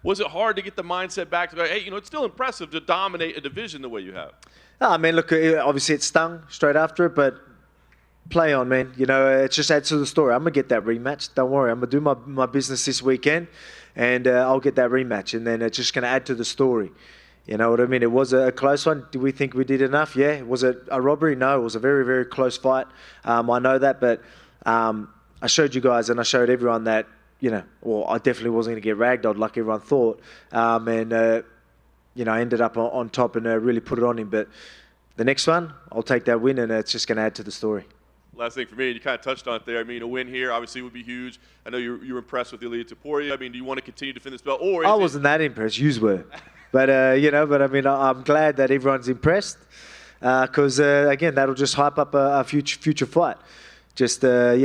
Was it hard to get the mindset back to go, hey, it's still impressive to dominate a division the way you have? No, I mean, look, obviously it stung straight after it, but play on, man. It just adds to the story. I'm going to get that rematch. Don't worry. I'm going to do my business this weekend, and I'll get that rematch, and then it's just going to add to the story. You know what I mean? It was a close one. Do we think we did enough? Yeah. Was it a robbery? No. It was a very, very close fight. I know that, but I showed you guys and I showed everyone that, I definitely wasn't going to get ragdolled like everyone thought. I ended up on top and really put it on him. But the next one, I'll take that win, and it's just going to add to the story. Last thing for me, and you kind of touched on it there. I mean, a win here obviously would be huge. I know you were impressed with Ilya Topuria. I mean, do you want to continue to defend this belt? Or I wasn't that impressed. Yous were. But, I mean, I'm glad that everyone's impressed because, again, that'll just hype up a future fight. Just, but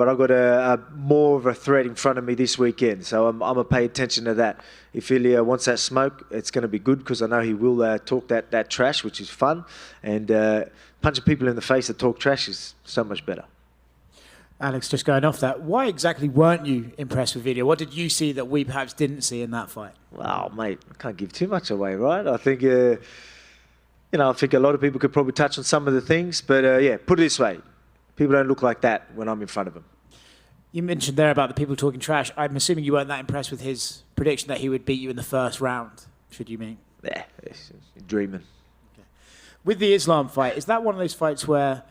I've got a more of a threat in front of me this weekend, so I'm going to pay attention to that. If Ilya wants that smoke, it's going to be good because I know he will talk that trash, which is fun, and punching people in the face that talk trash is so much better. Alex, just going off that, why exactly weren't you impressed with Ilya? What did you see that we perhaps didn't see in that fight? Well, mate, I can't give too much away, right? I think, I think a lot of people could probably touch on some of the things, but put it this way. People don't look like that when I'm in front of them. You mentioned there about the people talking trash. I'm assuming you weren't that impressed with his prediction that he would beat you in the first round, should you mean? Yeah, dreaming. Okay. With the Islam fight, is that one of those fights where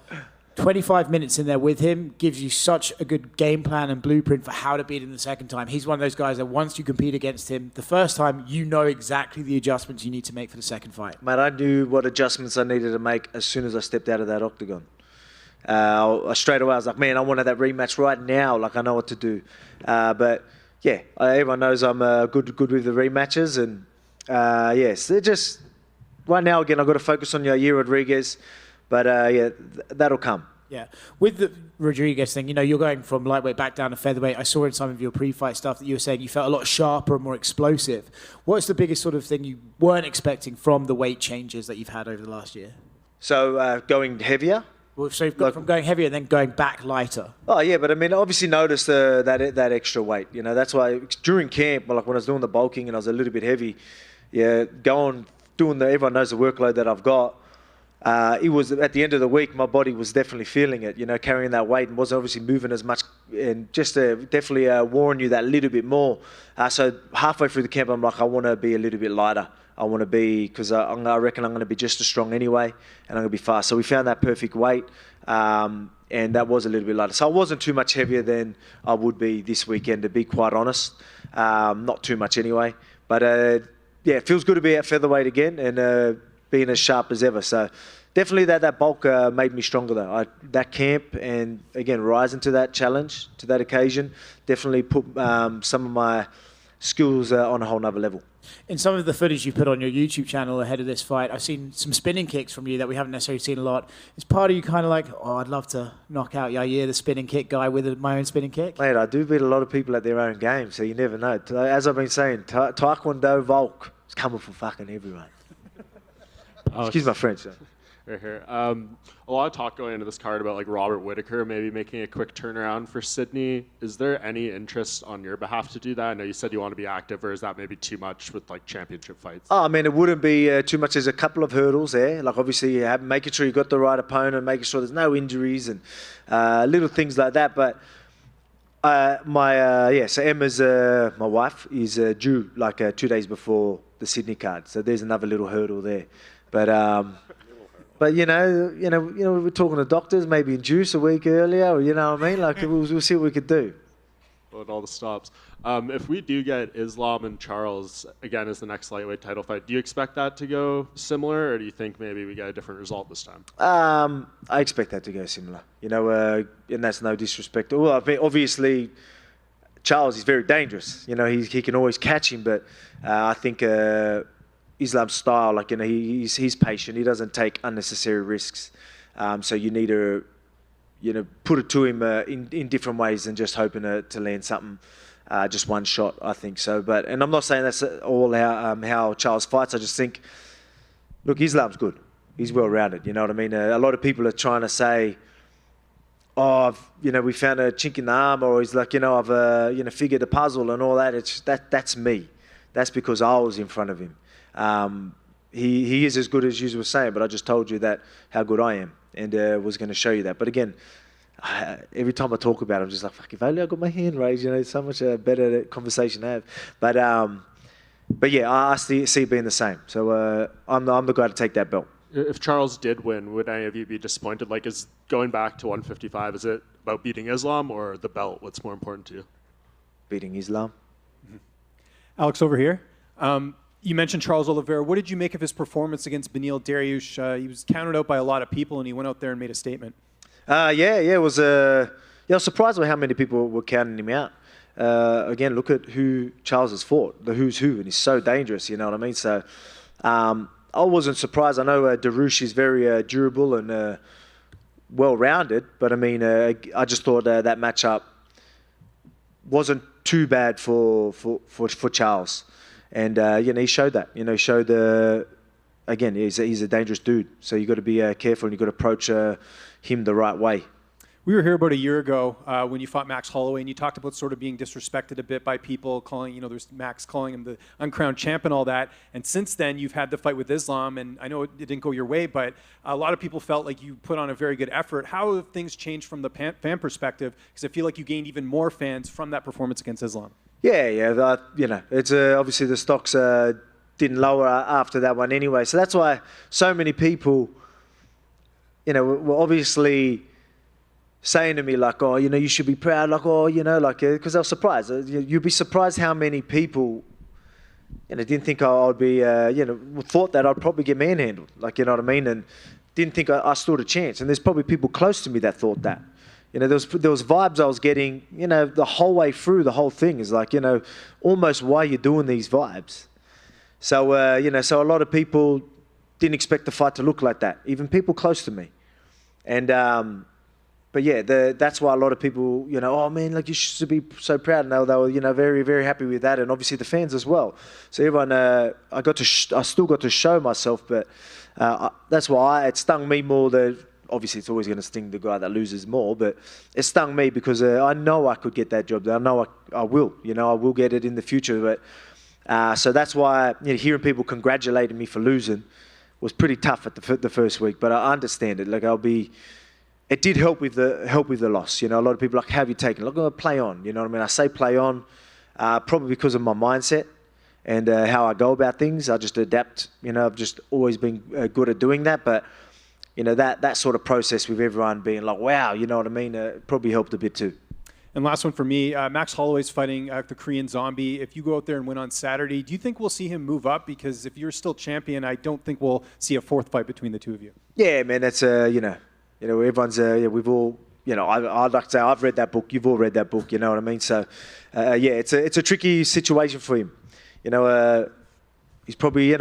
25 minutes in there with him gives you such a good game plan and blueprint for how to beat him the second time? He's one of those guys that once you compete against him, the first time you know exactly the adjustments you need to make for the second fight. Mate, I knew what adjustments I needed to make as soon as I stepped out of that octagon. Straight away I was like, man, I wanted that rematch right now. Like, I know what to do. Everyone knows I'm good with the rematches. And yes, they're just right now, again, I've got to focus on Yair Rodriguez. But that'll come. Yeah. With the Rodriguez thing, you're going from lightweight back down to featherweight. I saw in some of your pre-fight stuff that you were saying you felt a lot sharper and more explosive. What's the biggest sort of thing you weren't expecting from the weight changes that you've had over the last year? So going heavier? Well, so you've got from going heavier and then going back lighter. Oh, yeah, but I mean, obviously noticed that extra weight. That's why during camp, like when I was doing the bulking and I was a little bit heavy, everyone knows the workload that I've got. It was at the end of the week, my body was definitely feeling it, carrying that weight and wasn't obviously moving as much, and just definitely warn you that little bit more. So halfway through the camp, I'm like, I want to be a little bit lighter. I want to be, because I reckon I'm going to be just as strong anyway, and I'm going to be fast. So we found that perfect weight, and that was a little bit lighter. So I wasn't too much heavier than I would be this weekend, to be quite honest. Not too much anyway. But it feels good to be at featherweight again and being as sharp as ever. So definitely that bulk made me stronger though. That camp and again rising to that challenge, to that occasion, definitely put some of my skills on a whole nother level. In some of the footage you put on your YouTube channel ahead of this fight, I've seen some spinning kicks from you that we haven't necessarily seen a lot. Is part of you kind of like, I'd love to knock out Yair, the spinning kick guy, with my own spinning kick? Mate, I do beat a lot of people at their own game, so you never know. As I've been saying, Taekwondo Volk is coming for fucking everyone. Excuse my French. So. Right here. A lot of talk going into this card about like Robert Whittaker maybe making a quick turnaround for Sydney. Is there any interest on your behalf to do that? I know you said you want to be active, or is that maybe too much with like championship fights? Oh, I mean, it wouldn't be too much. There's a couple of hurdles there. Like obviously making sure you got the right opponent, making sure there's no injuries and little things like that. But so Emma's, my wife, is due like 2 days before the Sydney card. So there's another little hurdle there. But we're talking to doctors, maybe induce a week earlier, or you know what I mean? Like we'll see what we could do. With all the stops. If we do get Islam and Charles again as the next lightweight title fight, do you expect that to go similar, or do you think maybe we get a different result this time? I expect that to go similar. And that's no disrespect. Well, I mean, obviously, Charles is very dangerous. He can always catch him, but I think. Islam's style, he's patient. He doesn't take unnecessary risks. So you need to, put it to him in different ways than just hoping to land something, just one shot. I think so. And I'm not saying that's all how Charles fights. I just think, look, Islam's good. He's well rounded. You know what I mean? A lot of people are trying to say, oh, we found a chink in the arm, or he's like, I've figured the puzzle and all that. That's me. That's because I was in front of him. He is as good as you were saying, but I just told you that how good I am, and was going to show you that. But again, every time I talk about it, I'm just like, fuck, if only I got my hand raised, it's so much better conversation to have. But yeah, I see it being the same. So I'm the guy to take that belt. If Charles did win, would any of you be disappointed? Like, is going back to 155, is it about beating Islam or the belt? What's more important to you? Beating Islam. Mm-hmm. Alex, over here. You mentioned Charles Oliveira. What did you make of his performance against Beneil Dariush? He was counted out by a lot of people, and he went out there and made a statement. It was. I was surprised by how many people were counting him out. Again, look at who Charles has fought, the who's who, and he's so dangerous. You know what I mean? So I wasn't surprised. I know Dariush is very durable and well-rounded, but I mean, I just thought that matchup wasn't too bad for Charles. And he showed that. Again, he's a dangerous dude. So you got to be careful, and you got to approach him the right way. We were here about a year ago when you fought Max Holloway, and you talked about sort of being disrespected a bit by people, calling, there's Max calling him the uncrowned champ and all that. And since then, you've had the fight with Islam, and I know it didn't go your way, but a lot of people felt like you put on a very good effort. How have things changed from the fan perspective? Because I feel like you gained even more fans from that performance against Islam. Yeah. It's obviously the stocks didn't lower after that one anyway. So that's why so many people, were obviously saying to me like, oh, you should be proud, like, oh, because I was surprised. You'd be surprised how many people, didn't think I'd be, thought that I'd probably get manhandled, like, you know what I mean, and didn't think I stood a chance. And there's probably people close to me that thought that. There was vibes I was getting, the whole way through the whole thing is like, almost why you're doing these vibes. So, so a lot of people didn't expect the fight to look like that, even people close to me. And, but yeah, that's why a lot of people, oh man, like you should be so proud. And they were, very, very happy with that. And obviously the fans as well. So everyone, I still got to show myself, but that's why it stung me more that, obviously, it's always going to sting the guy that loses more, but it stung me because I know I could get that job. I know I will. I will get it in the future. But so that's why hearing people congratulating me for losing was pretty tough at the first week. But I understand it. Like it did help with the loss. A lot of people are like, how have you taken it? Look, play on. You know what I mean? I say play on, probably because of my mindset and how I go about things. I just adapt. I've just always been good at doing that, but. That sort of process with everyone being like, wow, you know what I mean, probably helped a bit too. And last one for me, Max Holloway's fighting the Korean Zombie. If you go out there and win on Saturday, do you think we'll see him move up? Because if you're still champion, I don't think we'll see a fourth fight between the two of you. Yeah, man, that's, everyone's, we've all, I'd like to say I've read that book. You've all read that book, you know what I mean? So, it's a tricky situation for him. He's probably,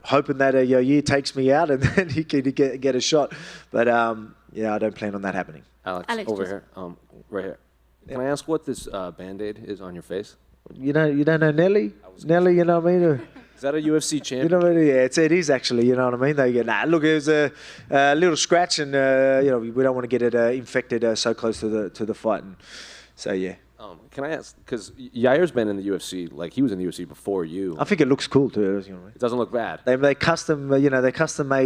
hoping that a year takes me out and then he can get a shot. But, I don't plan on that happening. Alex over here, right here. Can I ask what this Band-Aid is on your face? You don't know Nelly? Nelly, you know what I mean? Is that a UFC champion? You know what I mean? Yeah, it is actually, you know what I mean? They get, look, it was a little scratch and, we don't want to get it infected so close to the fight. And so, yeah. Can I ask, because Yair's been in the UFC, like he was in the UFC before you. I think it looks cool too. It doesn't look bad. They custom made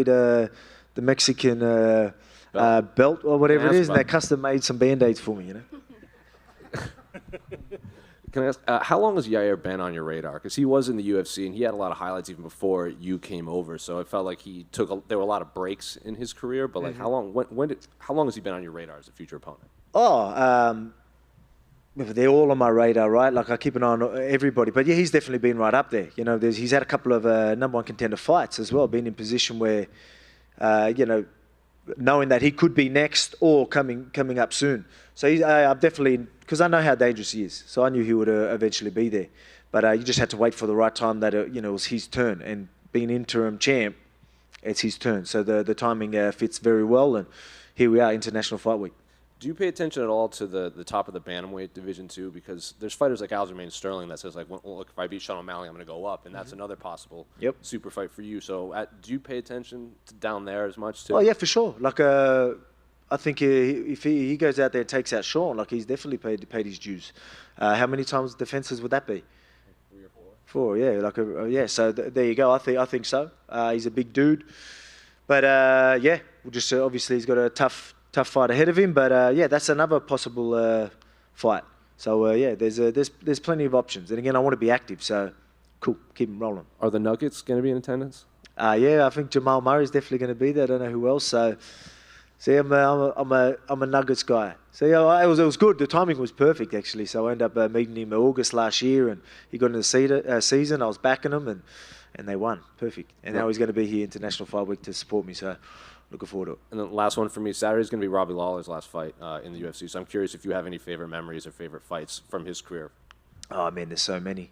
the Mexican belt or whatever it is, and they custom made some Band-Aids for me, Can I ask, how long has Yair been on your radar? Because he was in the UFC and he had a lot of highlights even before you came over. So it felt like there were a lot of breaks in his career. But like, how long has he been on your radar as a future opponent? They're all on my radar, right? Like I keep an eye on everybody, but yeah, he's definitely been right up there. He's had a couple of number one contender fights as well, being in position where, knowing that he could be next or coming up soon. So I'm definitely, because I know how dangerous he is, so I knew he would eventually be there. But you just had to wait for the right time that it was his turn, and being interim champ, it's his turn. So the timing fits very well, and here we are, International Fight Week. Do you pay attention at all to the top of the bantamweight division too? Because there's fighters like Aljamain Sterling that says like, well, look, if I beat Sean O'Malley, I'm going to go up, and that's another possible super fight for you. So do you pay attention to down there as much too? Oh yeah, for sure. Like I think if he goes out there and takes out Sean, like he's definitely paid his dues. How many times defenses would that be? 3 or 4. 4, yeah. Yeah. So there you go. I think so. He's a big dude, but yeah, we'll just obviously he's got a tough fight ahead of him. But yeah, that's another possible fight. So yeah, there's plenty of options. And again, I want to be active. So cool, keep him rolling. Are the Nuggets going to be in attendance? Yeah, I think Jamal Murray's definitely going to be there. I don't know who else. So, see, I'm a Nuggets guy. So yeah, it was good. The timing was perfect actually. So I ended up meeting him in August last year, and he got into the season. I was backing him, and they won. Perfect. And now he's going to be here International Fight Week to support me. So looking forward to it. And the last one for me, Saturday's going to be Robbie Lawler's last fight in the UFC. So I'm curious if you have any favorite memories or favorite fights from his career. Oh man, there's so many.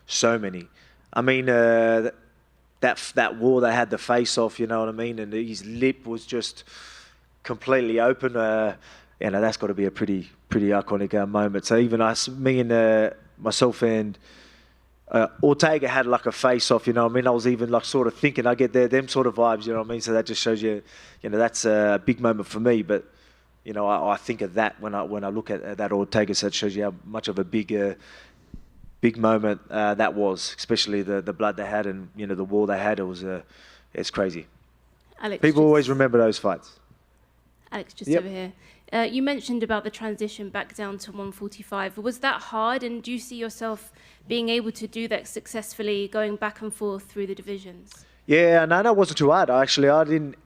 So many. I mean, that war they had the face off, you know what I mean, and his lip was just completely open. You know, that's got to be a pretty iconic moment. So even me and myself and Ortega had like a face off, you know what I mean. I was even like sort of thinking I get them sort of vibes, you know what I mean. So that just shows you, you know, that's a big moment for me. But you know, I think of that when I look at that Ortega. So it shows you how much of a big moment that was, especially the blood they had and, you know, the war they had. It's crazy. Alex, People always remember those fights. Alex, just over here. You mentioned about the transition back down to 145. Was that hard, and do you see yourself being able to do that successfully, going back and forth through the divisions? Yeah, no, it wasn't too hard. Actually, I didn't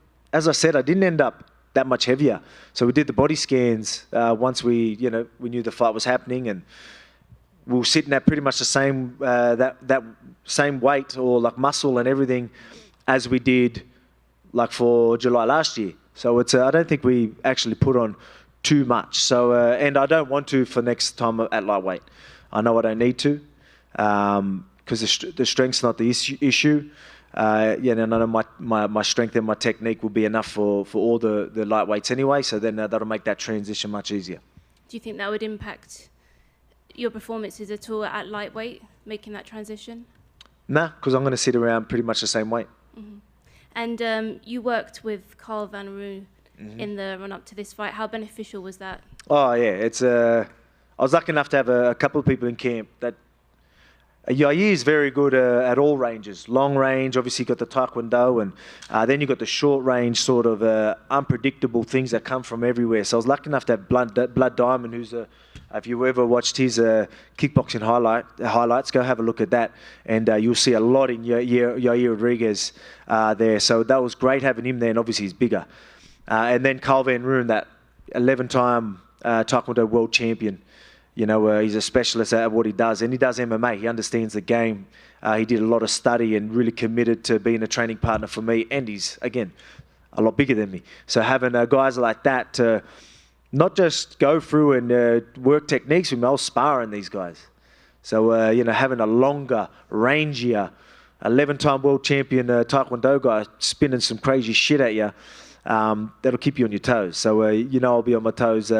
end up that much heavier. So we did the body scans once we knew the fight was happening, and we were sitting at pretty much the same that same weight or like muscle and everything as we did like for July last year. So I don't think we actually put on too much. So and I don't want to for next time at lightweight. I know I don't need to because the strength's not the issue. Yeah, and I know my strength and my technique will be enough for all the lightweights anyway. So then that'll make that transition much easier. Do you think that would impact your performances at all at lightweight, making that transition? Nah, because I'm going to sit around pretty much the same weight. Mm-hmm. And you worked with Carl Van Roo in the run-up to this fight. How beneficial was that? Oh, yeah. I was lucky enough to have a couple of people in camp that Yair is very good at all ranges. Long range, obviously you got the Taekwondo, and then you got the short range sort of unpredictable things that come from everywhere. So I was lucky enough to have Blood Diamond, who's if you ever watched his kickboxing highlights, go have a look at that, and you'll see a lot in Yair Rodriguez there. So that was great having him there, and obviously he's bigger. And then Carl Van Roon, that 11-time Taekwondo world champion. You know, he's a specialist at what he does, and he does MMA. He understands the game. He did a lot of study and really committed to being a training partner for me, and he's, again, a lot bigger than me. So having guys like that to not just go through and work techniques with me, I was sparring these guys. So, you know, having a longer, rangier, 11-time world champion Taekwondo guy spinning some crazy shit at you, that'll keep you on your toes. So, you know, I'll be on my toes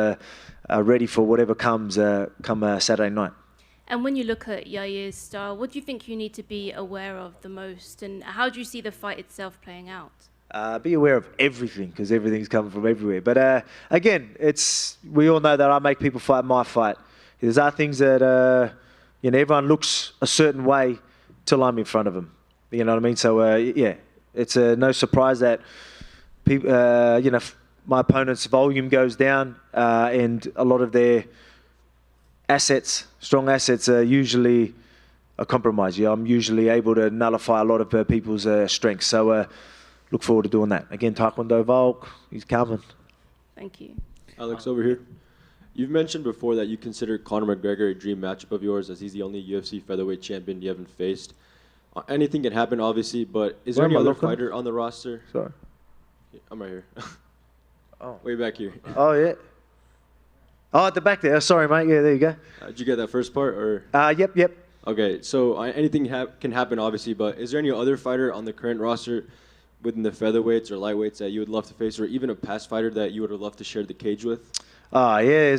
ready for whatever comes come Saturday night. And when you look at Yair's style, what do you think you need to be aware of the most? And how do you see the fight itself playing out? Be aware of everything, because everything's coming from everywhere. But again, we all know that I make people fight my fight. There's other things that you know, everyone looks a certain way till I'm in front of them. You know what I mean? So yeah, it's no surprise that people, you know, my opponent's volume goes down, and a lot of their strong assets, are usually a compromise. Yeah, I'm usually able to nullify a lot of people's strengths. So look forward to doing that. Again, Taekwondo Volk, he's coming. Thank you. Alex, over here. You've mentioned before that you consider Conor McGregor a dream matchup of yours, as he's the only UFC featherweight champion you haven't faced. Anything can happen, obviously, but is there any other fighter on the roster? Sorry. I'm right here. Oh. Way back here. Oh, yeah. Oh, at the back there. Sorry, mate. Yeah, there you go. Did you get that first part? Or? Yep. Okay, so anything can happen, obviously, but is there any other fighter on the current roster within the featherweights or lightweights that you would love to face, or even a past fighter that you would love to share the cage with? Oh, yeah,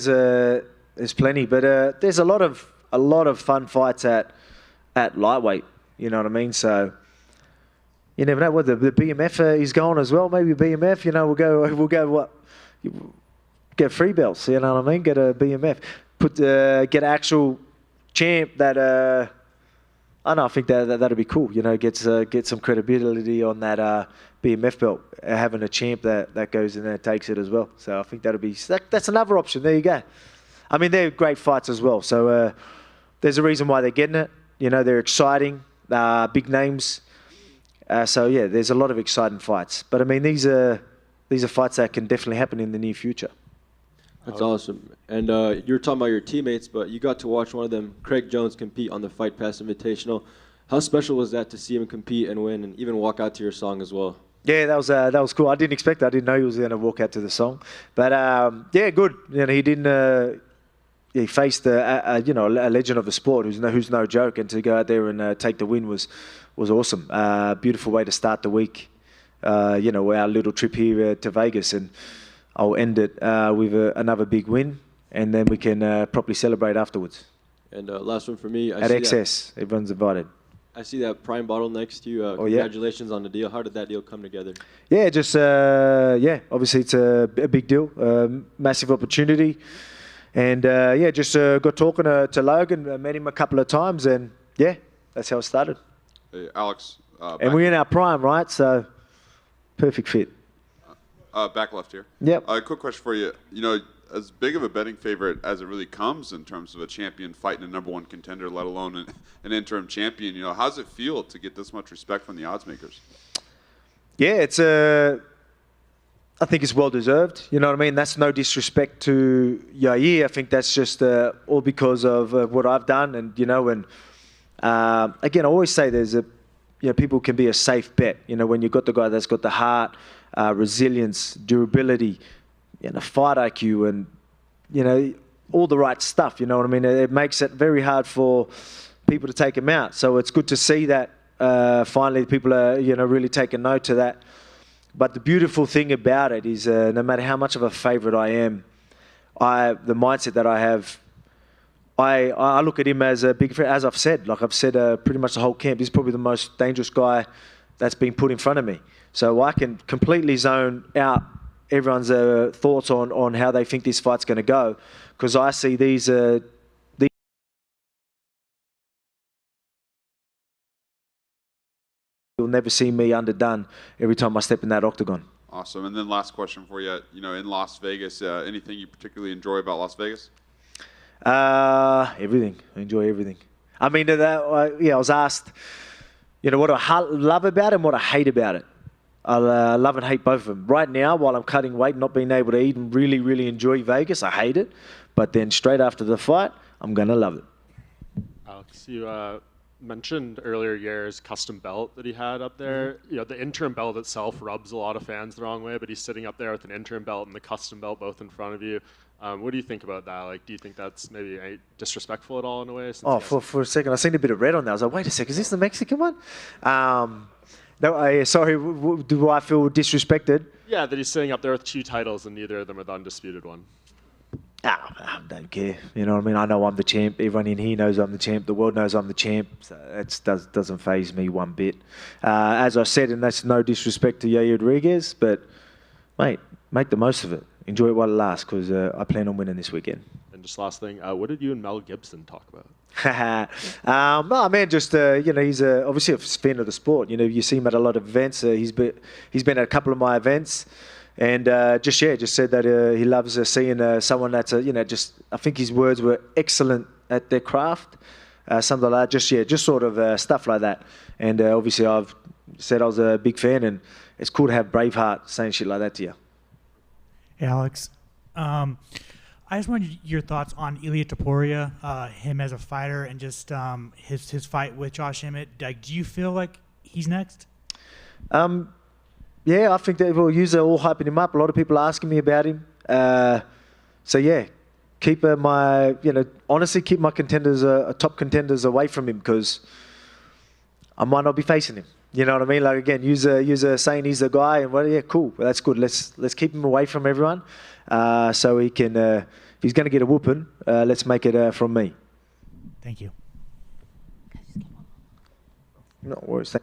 there's plenty, but there's a lot of fun fights at lightweight. You know what I mean? So You never know. What the BMF is going as well. Maybe BMF. You know, we'll go what? Get free belts. You know what I mean? Get a BMF. Get an actual champ that. I don't know. I think that'd be cool. You know, get some credibility on that BMF belt. Having a champ that goes in there and takes it as well. So I think that's another option. There you go. I mean, they're great fights as well. So there's a reason why they're getting it. You know, they're exciting, big names. So yeah, there's a lot of exciting fights. But I mean, these are fights that can definitely happen in the near future. That's awesome. And you were talking about your teammates, but you got to watch one of them, Craig Jones, compete on the Fight Pass Invitational. How special was that to see him compete and win, and even walk out to your song as well? Yeah, that was cool. I didn't expect that. I didn't know he was going to walk out to the song. But yeah, good. You know, he didn't. He faced a legend of the sport who's no joke, and to go out there and take the win was awesome. Beautiful way to start the week. You know, our little trip here to Vegas, and I'll end it with another big win, and then we can properly celebrate afterwards. And last one for me. At XS, everyone's invited. I see that Prime bottle next to you. Congratulations on the deal. How did that deal come together? Yeah, just obviously it's a big deal, massive opportunity. And just got talking to Logan, met him a couple of times, and yeah, that's how it started. Hey, Alex. And we're in our prime, right? So, perfect fit. Back left here. Yep. Quick question for you. You know, as big of a betting favorite as it really comes in terms of a champion fighting a #1 contender, let alone an interim champion, you know, how does it feel to get this much respect from the odds makers? Yeah, it's I think it's well deserved. You know what I mean? That's no disrespect to Yair. I think that's just all because of what I've done, and you know, and again, I always say people can be a safe bet. You know, when you've got the guy that's got the heart, resilience, durability, fight IQ, and you know, all the right stuff. You know what I mean? It makes it very hard for people to take him out. So it's good to see that finally people are really taking note to that. But the beautiful thing about it is no matter how much of a favorite I am, the mindset that I have, I look at him as a big friend. As I've said, pretty much the whole camp, he's probably the most dangerous guy that's been put in front of me. So I can completely zone out everyone's thoughts on how they think this fight's going to go, because I see these you'll never see me underdone every time I step in that octagon. Awesome. And then last question for you. You know, in Las Vegas, anything you particularly enjoy about Las Vegas? Everything. I enjoy everything. I mean, I was asked, what do I love about it and what I hate about it. I love and hate both of them. Right now, while I'm cutting weight, not being able to eat and really, really enjoy Vegas, I hate it. But then straight after the fight, I'm going to love it. Alex, you mentioned earlier Yair's custom belt that he had up there. You know, the interim belt itself rubs a lot of fans the wrong way, but he's sitting up there with an interim belt and the custom belt both in front of you. What do you think about that? Like, do you think that's maybe disrespectful at all in a way? For a second, I seen a bit of red on that. I was like, wait a second, is this the Mexican one? No, sorry, do I feel disrespected? Yeah, that he's sitting up there with 2 titles and neither of them are the undisputed one. I don't care. You know what I mean? I know I'm the champ. Everyone in here knows I'm the champ. The world knows I'm the champ. So it doesn't faze me one bit. As I said, and that's no disrespect to Yair Rodriguez, but, mate, make the most of it. Enjoy it while it lasts, because I plan on winning this weekend. And just last thing, what did you and Mel Gibson talk about? No, man, just, he's obviously a fan of the sport. You know, you see him at a lot of events. He's been at a couple of my events. And just said that he loves seeing someone that's, I think his words were excellent at their craft. Something like that, just sort of stuff like that. And obviously I've said I was a big fan, and it's cool to have Braveheart saying shit like that to you. Hey, Alex. I just wanted your thoughts on Ilia Topuria, him as a fighter, and just his fight with Josh Emmett. Like, do you feel like he's next? Yeah, I think that we'll use all hyping him up. A lot of people are asking me about him. So yeah, keep honestly keep my contenders, top contenders away from him, because I might not be facing him. You know what I mean? Like, again, use a saying he's the guy, and well, yeah, cool. Well, that's good. Let's keep him away from everyone, so he can. If he's going to get a whooping, let's make it from me. Thank you. No worries.